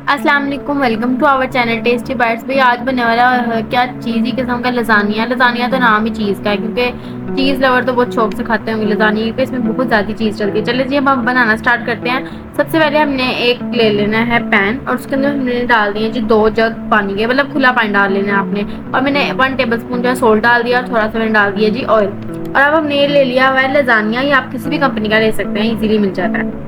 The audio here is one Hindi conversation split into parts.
अस्सलाम वालेकुम, welcome to our channel Tasty Bites. भाई आज बनने वाला क्या चीज़ी किस्म का लजानिया। लजानिया तो नाम ही चीज़ का है क्योंकि चीज़ लवर तो बहुत शौक से खाते होंगे लजानिया, क्योंकि इसमें बहुत ज़्यादा चीज़ चलती है। चलिए जी अब हम बनाना स्टार्ट करते हैं। सबसे पहले हमने एक ले लेना है पैन और उसके अंदर हमने डाल दिए जी 2 जग पानी के, मतलब खुला पानी डाल लेना है आपने। और मैंने 1 टेबल स्पून जो है सोल्ट डाल दिया और थोड़ा सा मैंने डाल दिया जी ऑयल। और अब हमने ये ले लिया हुआ है लजानिया, ये आप किसी भी कंपनी का ले सकते हैं, इजीली मिल जाता है।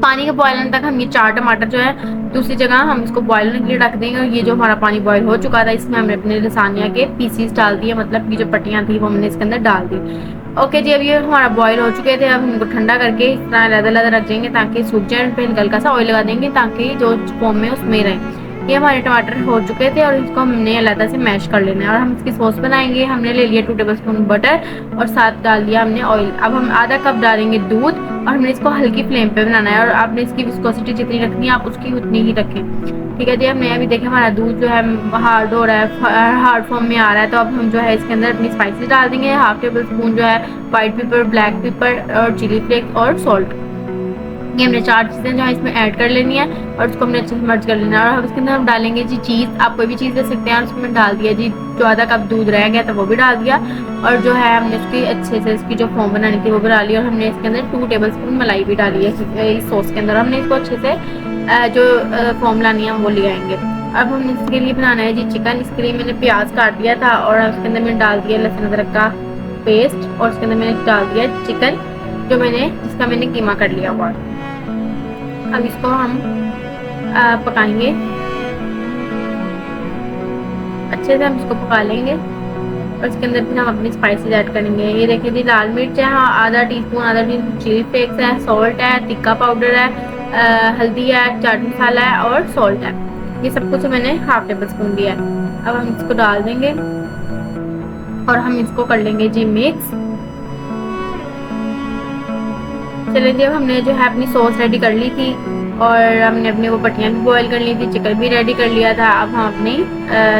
पानी के बॉयल होने तक हम ये 4 टमाटर जो है दूसरी जगह हम इसको बॉयल होने के लिए रख देंगे। और ये जो हमारा पानी बॉयल हो चुका था इसमें हमने अपने लसानिया के पीसीस डाल दिए, मतलब की जो पट्टियाँ थी वो हमने इसके अंदर डाल दी। ओके जी, अब ये हमारा बॉयल हो चुके थे। अब हम इनको ठंडा करके इस तरह अलग-अलग रख देंगे ताकि सूख जाए। इन पर हल्का सा ऑयल लगा देंगे ताकि जो फॉर्म में उसमें रहे। ये हमारे टमाटर हो चुके थे और इसको हमने अलग से मैश कर लेना है। और हम इसकी सॉस बनाएंगे। हमने ले लिया 2 टेबल स्पून बटर और साथ डाल दिया हमने ऑयल। अब हम आधा कप डालेंगे दूध और हमने इसको हल्की फ्लेम पे बनाना है। और आपने इसकी विस्कोसिटी जितनी रखनी है आप उसकी उतनी ही रखें, ठीक है जी। हमने अभी देखा हमारा दूध जो है हार्ड हो रहा है, हार्ड फॉर्म में आ रहा है। तो अब हम जो है इसके अंदर अपनी स्पाइसेस डाल देंगे। 1/2 टेबल स्पून जो है व्हाइट पेपर, ब्लैक पेपर और चिली फ्लेक्स और सॉल्ट। ये हमने 4 चीज़ें जो है इसमें ऐड कर लेनी है और उसको हमने अच्छे से मर्ज कर लेना है। और इसके अंदर हम डालेंगे जी चीज़, आप कोई भी चीज़ ले सकते हैं। और उसमें डाल दिया जी जो आधा कप दूध रह गया था वो भी डाल दिया। और जो है हमने उसकी अच्छे से इसकी जो फॉर्म बनानी थी वो भी डाली। और हमने इसके अंदर 2 टेबल स्पून मलाई भी डाली है इस सॉस के अंदर। हमने इसको अच्छे से जो फॉर्म लानी है वो ले आएंगे। अब हम इसके लिए बनाना है जी चिकन। इसके लिए मैंने प्याज काट दिया था और उसके अंदर मैंने डाल दिया लहसुन अदरक का पेस्ट। और उसके अंदर मैंने डाल दिया चिकन जिसका मैंने कीमा कर लिया हुआ। अब इसको हम पकाएंगे अच्छे से, हम इसको पका लेंगे। और इसके अंदर फिर हम अपनी स्पाइसेस ऐड करेंगे। ये देखिए जी लाल मिर्च है, हाँ आधा टीस्पून चिली फ्लेक्स है, सॉल्ट है, टिक्का पाउडर है, हल्दी है, चाट मसाला है और सॉल्ट है। ये सब कुछ मैंने 1/2 टेबल स्पून दिया है। अब हम इसको डाल देंगे और हम इसको कर लेंगे जी मिक्स। चलिए जी अब हमने जो है अपनी सॉस रेडी कर ली थी और हमने अपनी वो पट्टियाँ भी बॉईल कर ली थी, चिकन भी रेडी कर लिया था। अब हम अपनी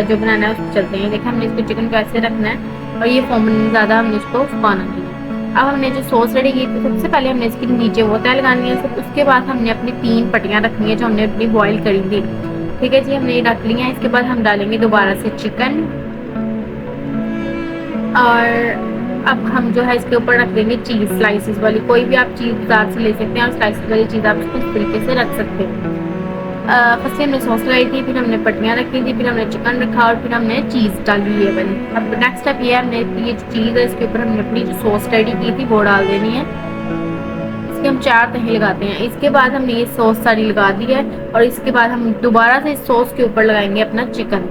जो बनाना है उसको चलते हैं। देखिए हमने इसको चिकन को ऐसे रखना है और ये फॉर्म ज़्यादा हमने उसको सुखाना नहीं है। अब हमने जो सॉस रेडी की थी सबसे पहले हमने इसके नीचे वो तय लगानी है। फिर उसके बाद हमने अपनी 3 पट्टियाँ रखनी है जो हमने अपनी बॉयल करी थी, ठीक है जी। हमने ये रख ली है। इसके बाद हम डालेंगे दोबारा से चिकन और अब हम जो है इसके ऊपर रख देंगे चीज़ स्लाइसिस वाली। कोई भी आप चीज़ बाजार से ले सकते हैं और स्लाइसिस वाली चीज़ आप इसको इस तरीके से रख सकते हैं। फर्स्ट हमने सॉस लगाई थी, फिर हमने पट्टियाँ रखी थी, फिर हमने चिकन रखा और फिर हमने चीज़ डाली है वाली। अब नेक्स्ट स्टेप ये है, हमने ये जो चीज़ है इसके ऊपर हमने अपनी जो सॉस रेडी की थी वो डाल देनी है। इसके हम 4 तहें लगाते हैं। इसके बाद हमने ये सॉस सारी लगा दी है और इसके बाद हम दोबारा से इस सॉस के ऊपर लगाएंगे अपना चिकन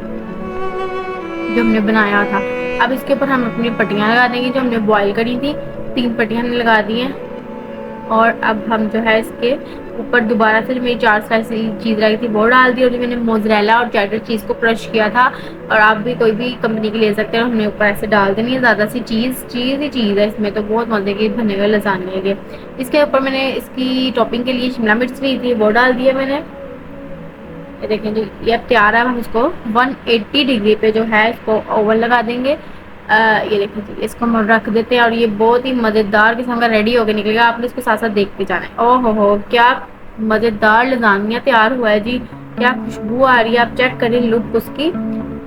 जो हमने बनाया था। अब इसके ऊपर हम अपनी पट्टियाँ लगा देंगे जो हमने बॉईल करी थी। 3 पट्टियाँ हमने लगा दी हैं। और अब हम जो है इसके ऊपर दोबारा से जो मेरी 4 स्लाइस चीज़ रही थी वो डाल दी। और जो मैंने मोज़रेला और चेडर चीज़ को क्रश किया था, और आप भी कोई भी कंपनी की ले सकते हैं, हमने ऊपर ऐसे डाल देनी है। ज़्यादा सी चीज़ ही चीज़ है इसमें, तो बहुत मज़े की बनेगा लसानिया के। इसके ऊपर मैंने इसकी टॉपिंग के लिए शिमला मिर्च ली थी वो डाल दिया मैंने। ये देखें जी ये अब तैयार है। हम इसको 180 डिग्री पे जो है इसको ओवन लगा देंगे। ये देखिए जी इसको हम रख देते हैं और ये बहुत ही मज़ेदार किस्म का रेडी होकर निकलेगा। आपने इसको साथ साथ देखते जाना है। ओहो हो क्या मज़ेदार लजानिया तैयार हुआ है जी, क्या खुशबू आ रही है। आप चेक करें लुक उसकी,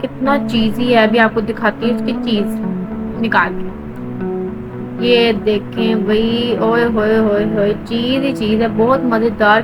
कितना चीज़ी है। अभी आपको दिखाती है उसकी चीज़ निकाल के। ये देखें भाई, ओए होए होए होए, चीज़ ही चीज़ है, बहुत मज़ेदार।